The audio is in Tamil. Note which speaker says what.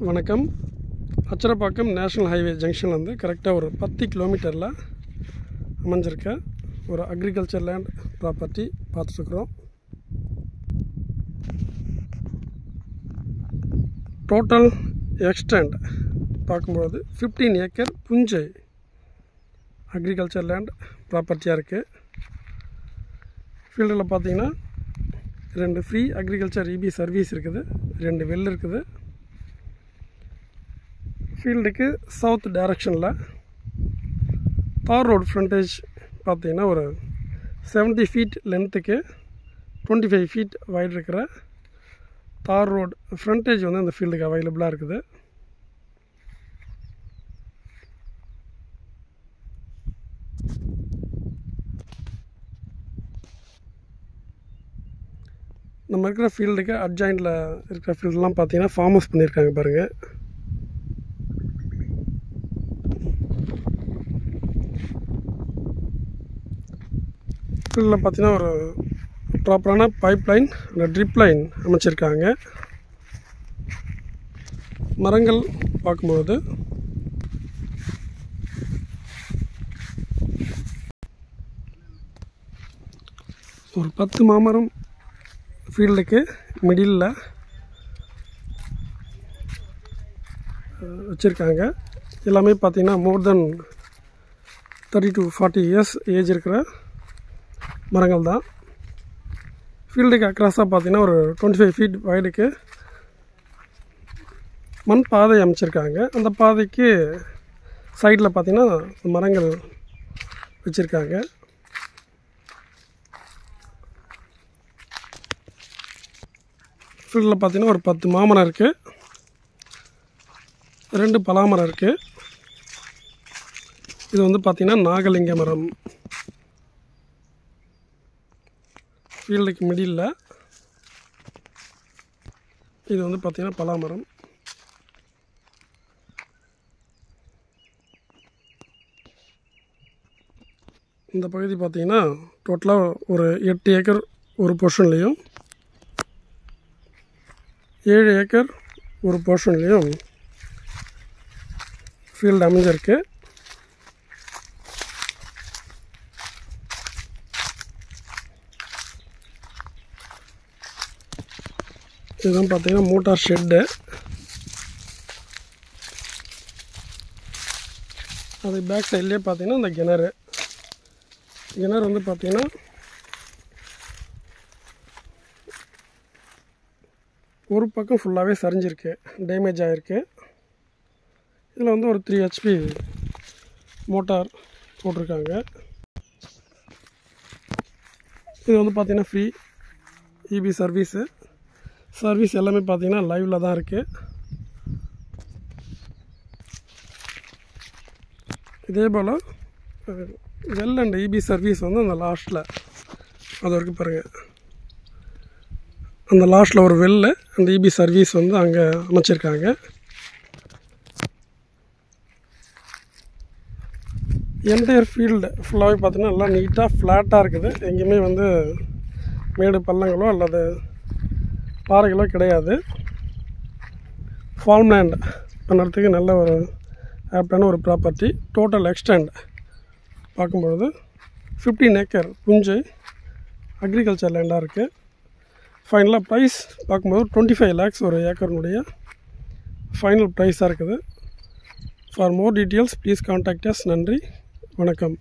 Speaker 1: வணக்கம். அச்சரப்பாக்கம் நேஷ்னல் ஹைவே ஜங்ஷனில் வந்து கரெக்டாக ஒரு 10 கிலோமீட்டரில் அமைஞ்சிருக்க ஒரு அக்ரிகல்ச்சர் லேண்ட் ப்ராப்பர்ட்டி பார்த்துட்ருக்குறோம். டோட்டல் எக்ஸ்டெண்ட் பார்க்கும்போது 15 ஏக்கர் புஞ்சை அக்ரிகல்ச்சர் லேண்ட் ப்ராப்பர்ட்டியாக இருக்குது. ஃபீல்டில் பார்த்தீங்கன்னா 2 ஃப்ரீ அக்ரிகல்ச்சர் இபி சர்வீஸ் இருக்குது, 2 வெல் இருக்குது. ஃபீல்டுக்கு சவுத் டைரக்ஷனில் தார் ரோடு ஃப்ரண்டேஜ் பார்த்தீங்கன்னா ஒரு 70 ஃபீட் லென்த்துக்கு 25 ஃபீட் வைடு இருக்கிற தார் ரோடு ஃப்ரண்டேஜ் வந்து அந்த ஃபீல்டுக்கு அவைலபிளாக இருக்குது. நம்ம இருக்கிற ஃபீல்டுக்கு அட்ஜாயிண்டில் இருக்கிற ஃபீல்டெலாம் பார்த்தீங்கன்னா ஃபார்ம் ஹவுஸ் பண்ணியிருக்காங்க பாருங்கள். ஃபீல்டில் பார்த்தீங்கன்னா ஒரு ப்ராப்பரான பைப் லைன் ட்ரிப் லைன் அமைச்சிருக்காங்க. மரங்கள் பார்க்கும்போது ஒரு 10 மாமரம் ஃபீல்டுக்கு மிடில் வச்சுருக்காங்க. எல்லாமே பார்த்திங்கன்னா மோர் தென் 30 to 40 இயர்ஸ் ஏஜ் இருக்கிற மரங்கள் தான். ஃபீல்டுக்கு அக்ராஸாக பார்த்திங்கன்னா ஒரு 25 ஃபீட் வைடுக்கு மண் பாதை அமைச்சிருக்காங்க. அந்த பாதைக்கு சைடில் பார்த்திங்கன்னா மரங்கள் வச்சுருக்காங்க. ஃபீல்டில் பார்த்திங்கன்னா ஒரு 10 மாமரம் இருக்குது, 2 பலாமரம் இருக்குது. இது வந்து பார்த்திங்கன்னா நாகலிங்க மரம். ஃபீல்டுக்கு மிடில் இது வந்து பார்த்திங்கன்னா பலாமரம். இந்த பகுதி பார்த்திங்கன்னா டோட்டலாக ஒரு 8 ஏக்கர் ஒரு போர்ஷன்லேயும் 7 ஏக்கர் ஒரு போர்ஷன்லேயும் ஃபீல்டு அமைஞ்சிருக்கு. இதுதான் பார்த்தீங்கன்னா மோட்டார் ஷெட்டு. அது பேக் சைட்லேயே பார்த்தீங்கன்னா இந்த கிணறு வந்து பார்த்தீங்கன்னா ஒரு பக்கம் ஃபுல்லாகவே சரிஞ்சிருக்கு, டேமேஜ் ஆகிருக்கு. இதில் வந்து ஒரு 3 HP மோட்டார் போட்டிருக்காங்க. இது வந்து பார்த்திங்கன்னா ஃப்ரீ இபி சர்வீஸ் எல்லாமே பார்த்திங்கன்னா லைவில் தான் இருக்குது. இதே போல் வெல் அண்ட் இபி சர்வீஸ் வந்து அந்த லாஸ்ட்டில் அது வரைக்கும் பாருங்கள். அந்த லாஸ்ட்டில் ஒரு வெல்லு அந்த இபி சர்வீஸ் வந்து அங்கே அமைச்சிருக்காங்க. என்டையர் ஃபீல்டு ஃபுல்லாகவே பார்த்தீங்கன்னா நல்லா நீட்டாக ஃப்ளாட்டாக இருக்குது. எங்கேயுமே வந்து மேடு பள்ளங்களோ அல்லது பாறைகளோ கிடையாது. ஃபார்ம் லேண்ட் பண்ணுறதுக்கு நல்ல ஒரு ஆப்டான ஒரு ப்ராப்பர்ட்டி. டோட்டல் எக்ஸ்டெண்ட் பார்க்கும்பொழுது 15 ஏக்கர் புஞ்சை அக்ரிகல்ச்சர் லேண்டாக இருக்குது. ஃபைனலாக ப்ரைஸ் பார்க்கும்போது 25 lakhs ஒரு ஏக்கருடைய ஃபைனல் ப்ரைஸாக இருக்குது. For more details please contact as. நன்றி, வணக்கம்.